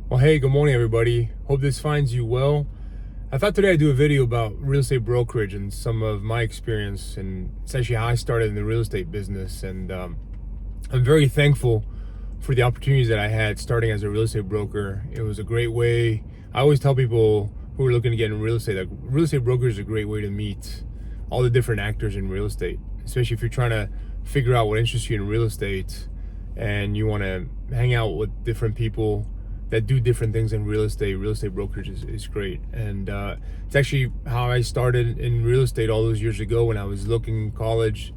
Well, hey, good morning, everybody. Hope this finds you well. I thought today I'd do a video about real estate brokerage and some of my experience, and essentially how I started in the real estate business. And I'm very thankful for the opportunities that I had starting as a real estate broker. It was a great way. I always tell people who are looking to get in real estate, like, real estate broker is a great way to meet all the different actors in real estate, especially if you're trying to figure out what interests you in real estate and you want to hang out with different people that do different things in real estate. Real estate brokerage is great. And it's actually how I started in real estate all those years ago when I was looking in college.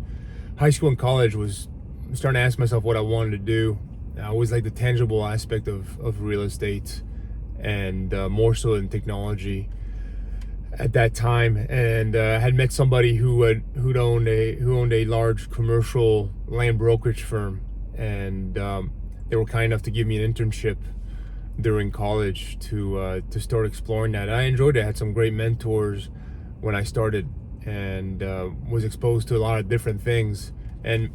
High school and college was starting to ask myself what I wanted to do. I always liked the tangible aspect of real estate, and more so in technology at that time. And I had met somebody who owned a large commercial land brokerage firm, and they were kind enough to give me an internship during college to start exploring that. I enjoyed it. I had some great mentors when I started, and was exposed to a lot of different things. And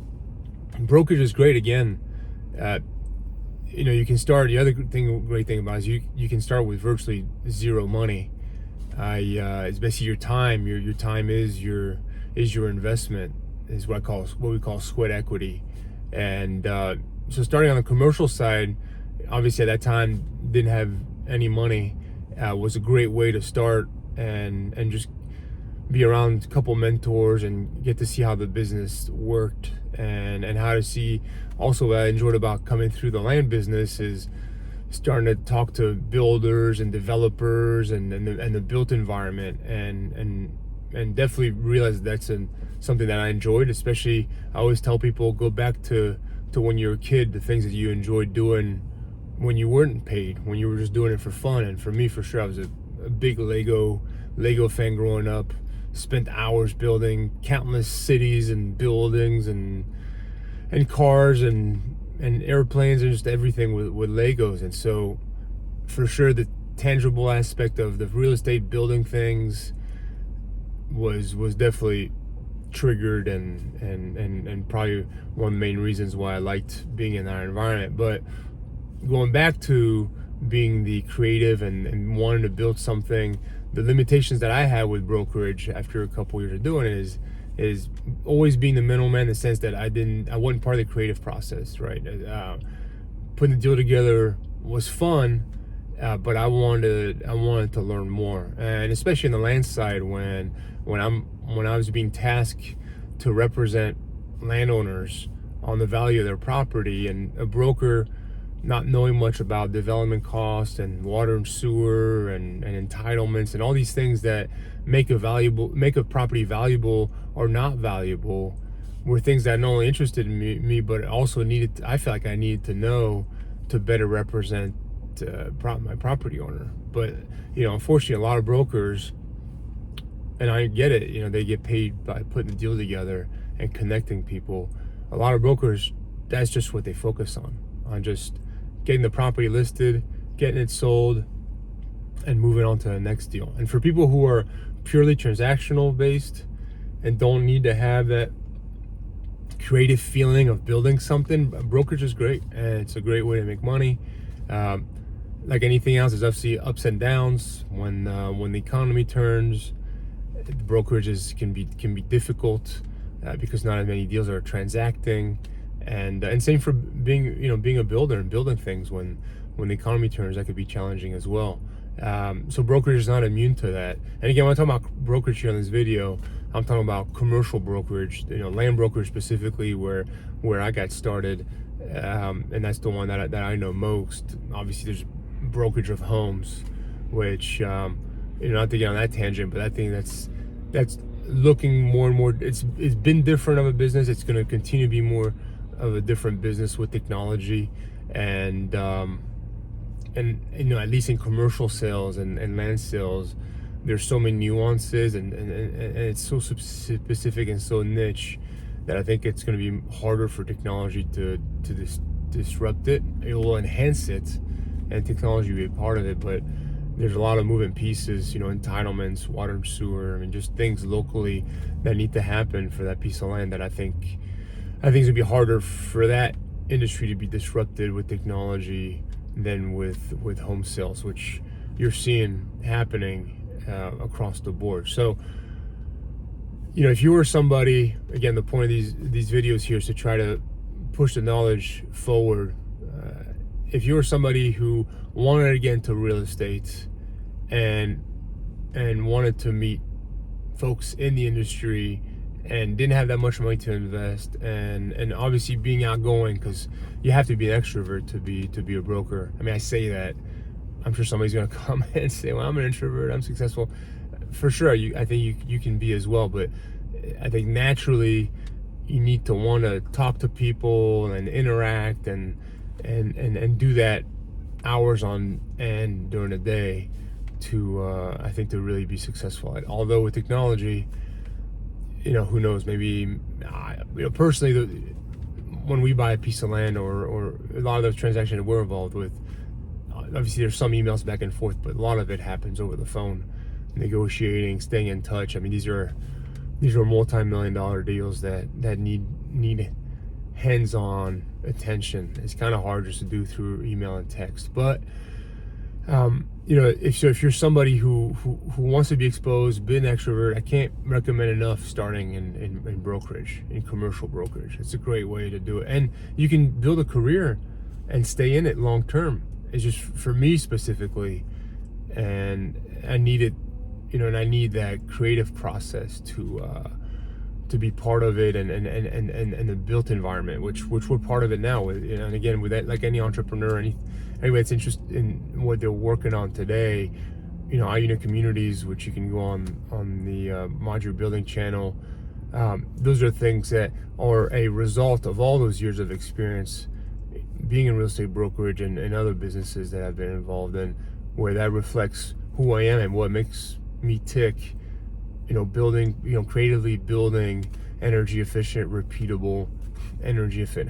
brokerage is great. Again, you can start. The other great thing about it is you can start with virtually zero money. It's basically your time. Your time is your investment. Is what we call sweat equity. And so starting on the commercial side, obviously at that time didn't have any money, was a great way to start and just be around a couple mentors and get to see how the business worked, and how to see also what I enjoyed about coming through the land business is starting to talk to builders and developers and the built environment, and definitely realize that's something that I enjoyed. Especially, I always tell people, go back to when you were a kid, the things that you enjoyed doing when you weren't paid, when you were just doing it for fun. And for me, for sure, I was a big Lego fan growing up. Spent hours building countless cities and buildings and cars and airplanes and just everything with Legos. And so for sure, the tangible aspect of the real estate building things was definitely triggered, and probably one of the main reasons why I liked being in that environment. But going back to being the creative and wanting to build something, the limitations that I had with brokerage after a couple years of doing it is always being the middleman, in the sense that I wasn't part of the creative process, right? Putting the deal together was fun, but I wanted to learn more, and especially in the land side, when I was being tasked to represent landowners on the value of their property, and a broker not knowing much about development costs and water and sewer and entitlements and all these things that make a property valuable or not valuable, were things that not only interested me but also I felt like I needed to know to better represent my property owner. But unfortunately, a lot of brokers, and I get it, they get paid by putting the deal together and connecting people. A lot of brokers, that's just what they focus on just getting the property listed, getting it sold, and moving on to the next deal. And for people who are purely transactional based and don't need to have that creative feeling of building something, brokerage is great, and it's a great way to make money. Like anything else, there's obviously ups and downs. When the economy turns, brokerages can be difficult because not as many deals are transacting. And same for being a builder and building things. When the economy turns, that could be challenging as well. So brokerage is not immune to that. And again, when I talk about brokerage here on this video, I'm talking about commercial brokerage, land brokerage specifically, where I got started, and that's the one that I know most. Obviously, there's brokerage of homes, which not to get on that tangent, but I think that's looking more and more. It's been different of a business. It's going to continue to be more of a different business with technology, and at least in commercial sales and land sales, there's so many nuances, and it's so specific and so niche that I think it's going to be harder for technology to disrupt it. It will enhance it, and technology will be a part of it, but there's a lot of moving pieces, entitlements, water and sewer, just things locally that need to happen for that piece of land that I think it's gonna be harder for that industry to be disrupted with technology than with home sales, which you're seeing happening across the board. So, if you were somebody, again, the point of these videos here is to try to push the knowledge forward. If you were somebody who wanted to get into real estate and wanted to meet folks in the industry and didn't have that much money to invest, and obviously being outgoing, because you have to be an extrovert to be a broker. I mean, I say that, I'm sure somebody's going to come and say, well, I'm an introvert, I'm successful. For sure, I think you can be as well, but I think naturally you need to want to talk to people and interact and do that hours on end during the day to I think to really be successful. Although with technology, who knows, maybe personally, when we buy a piece of land or a lot of those transactions that we're involved with, obviously there's some emails back and forth, but a lot of it happens over the phone, negotiating, staying in touch. I mean, these are multi-million-dollar deals that need hands-on attention. It's kind of hard just to do through email and text, but if you're somebody who wants to be exposed, be an extrovert, I can't recommend enough starting in brokerage, in commercial brokerage. It's a great way to do it, and you can build a career and stay in it long term. It's just for me specifically, and I need it, and I need that creative process to be part of it, and the built environment, which we're part of it now. And again, with that, like any entrepreneur, anybody that's interested in what they're working on today, iUnit Communities, which you can go on the Modular Building channel. Those are things that are a result of all those years of experience being in real estate brokerage and other businesses that I've been involved in, where that reflects who I am and what makes me tick. Creatively building energy efficient, repeatable, energy efficient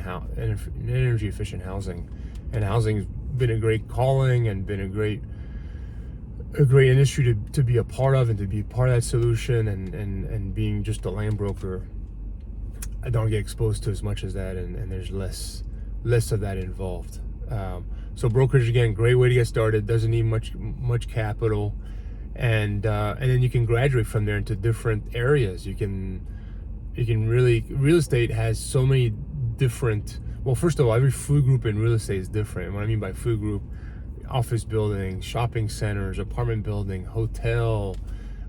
housing. And housing's been a great calling and been a great industry to be a part of and to be part of that solution. And being just a land broker, I don't get exposed to as much as that, and there's less of that involved. So brokerage, again, great way to get started. Doesn't need much capital. And then you can graduate from there into different areas. You can really, real estate has so many different, well, first of all, every food group in real estate is different. What I mean by food group, office buildings, shopping centers, apartment building, hotel,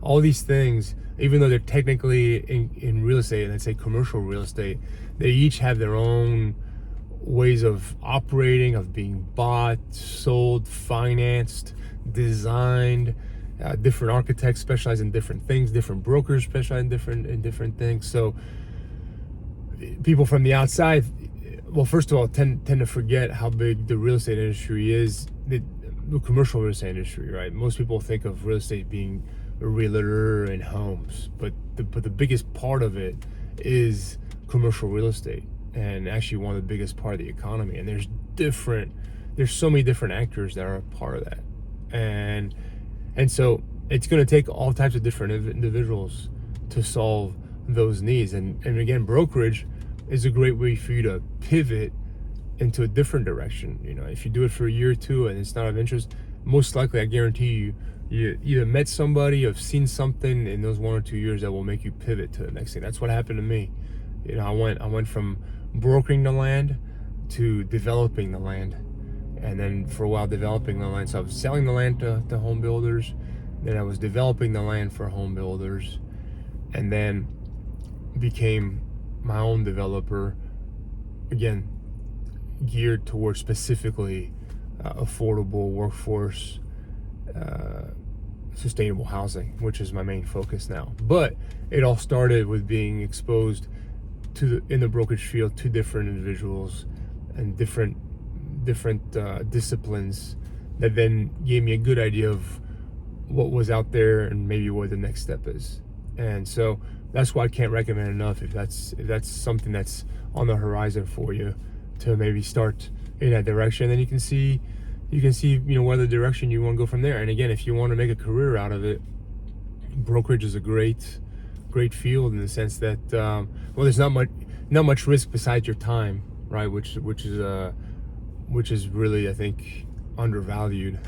all these things, even though they're technically in real estate, and let's say commercial real estate, they each have their own ways of operating, of being bought, sold, financed, designed. Different architects specialize in different things, different brokers specialize in different things. So people from the outside, well, first of all, tend to forget how big the real estate industry is, the commercial real estate industry, right? Most people think of real estate being a realtor and homes, but the biggest part of it is commercial real estate, and actually one of the biggest part of the economy. And there's so many different actors that are a part of that, and so it's going to take all types of different individuals to solve those needs. And again, brokerage is a great way for you to pivot into a different direction. If you do it for a year or two and it's not of interest, most likely, I guarantee you either met somebody or have seen something in those 1 or 2 years that will make you pivot to the next thing. That's what happened to me. I went from brokering the land to developing the land. And then for a while developing the land. So I was selling the land to home builders. Then I was developing the land for home builders. And then became my own developer. Again, geared towards specifically affordable workforce, sustainable housing, which is my main focus now. But it all started with being exposed in the brokerage field to different individuals and different disciplines that then gave me a good idea of what was out there and maybe what the next step is. And so that's why I can't recommend enough, if that's something that's on the horizon for you, to maybe start in that direction. Then you can see where the direction you want to go from there. And again, if you want to make a career out of it, brokerage is a great field, in the sense that there's not much risk besides your time, right? Which is really, I think, undervalued.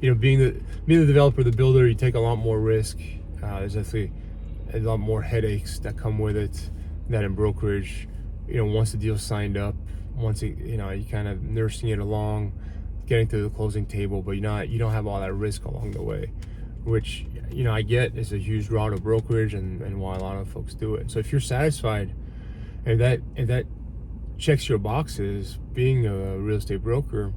Being the developer, the builder, you take a lot more risk. There's definitely a lot more headaches that come with it than in brokerage. Once the deal's signed up, once you kind of nursing it along, getting to the closing table, but you don't have all that risk along the way, which I get is a huge draw to brokerage and why a lot of folks do it. So if you're satisfied and that checks your boxes, being a real estate broker,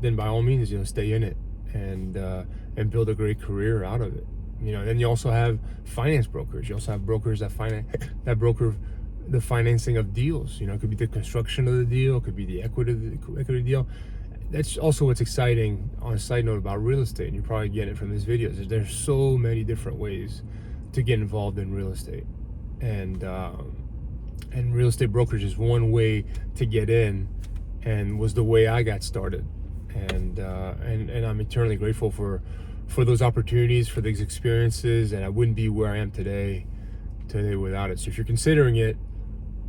then by all means, stay in it and build a great career out of it. Then you also have finance brokers. You also have brokers that broker the financing of deals. It could be the construction of the deal, it could be the equity deal. That's also what's exciting on a side note about real estate, and you probably get it from this video. There's so many different ways to get involved in real estate, and real estate brokerage is one way to get in, and was the way I got started, and I'm eternally grateful for those opportunities, for these experiences, and I wouldn't be where I am today without it. So if you're considering it,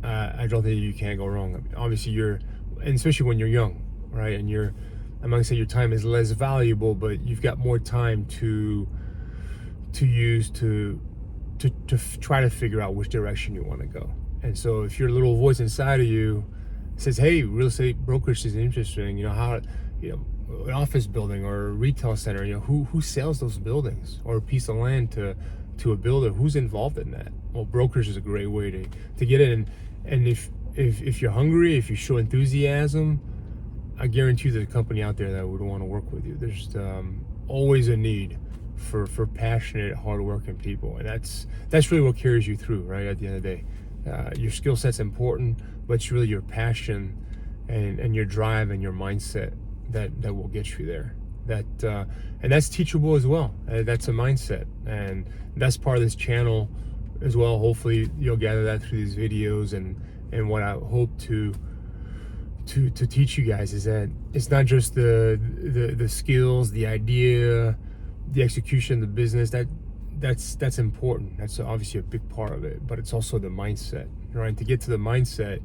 I don't think you can't go wrong. I mean, obviously and especially when you're young, right? And I'm not gonna say your time is less valuable, but you've got more time to use to try to figure out which direction you want to go. And so if your little voice inside of you says, hey, real estate brokerage is interesting, an office building or a retail center, who sells those buildings, or a piece of land to a builder, who's involved in that? Well, brokerage is a great way to get in. And if you're hungry, if you show enthusiasm, I guarantee you there's a company out there that would want to work with you. There's always a need for passionate, hardworking people, and that's really what carries you through, right? At the end of the day, your skill set's important, but it's really your passion and your drive and your mindset that will get you there. And that's teachable as well. That's a mindset, and that's part of this channel as well. Hopefully you'll gather that through these videos, and what I hope to teach you guys is that it's not just the skills, the idea, the execution, the business. That's important. That's obviously a big part of it, but it's also the mindset, right? And to get to the mindset,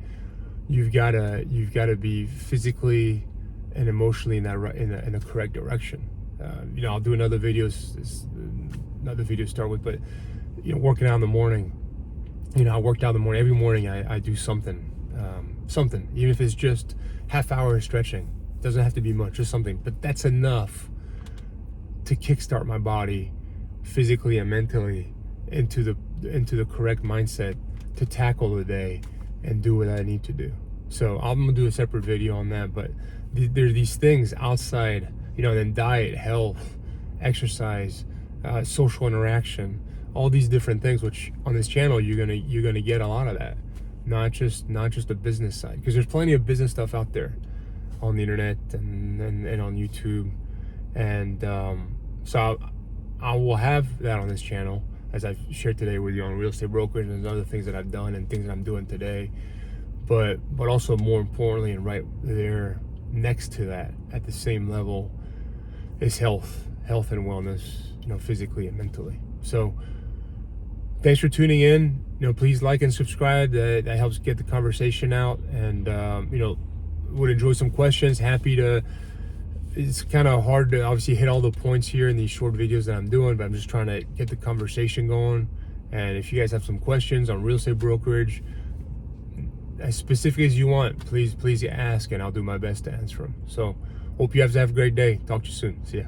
you've got to be physically and emotionally in the correct direction. I'll do another video to start with, but working out in the morning, I worked out in the morning. Every morning I do something, even if it's just half hour of stretching. It doesn't have to be much, just something, but that's enough to kickstart my body physically and mentally into the correct mindset to tackle the day and do what I need to do. So I'm gonna do a separate video on that, but there are these things outside, then diet, health, exercise, social interaction, all these different things, which on this channel you're gonna get a lot of that, not just the business side, because there's plenty of business stuff out there on the internet and on YouTube, and so I will have that on this channel, as I've shared today with you on real estate brokerage and other things that I've done and things that I'm doing today. But also more importantly, and right there next to that at the same level, is health and wellness, physically and mentally. So thanks for tuning in. Please like and subscribe. That helps get the conversation out, and would enjoy some questions. Happy to. It's kind of hard to obviously hit all the points here in these short videos that I'm doing, but I'm just trying to get the conversation going. And if you guys have some questions on real estate brokerage, as specific as you want, please ask, and I'll do my best to answer them. So hope you guys have a great day. Talk to you soon. See ya.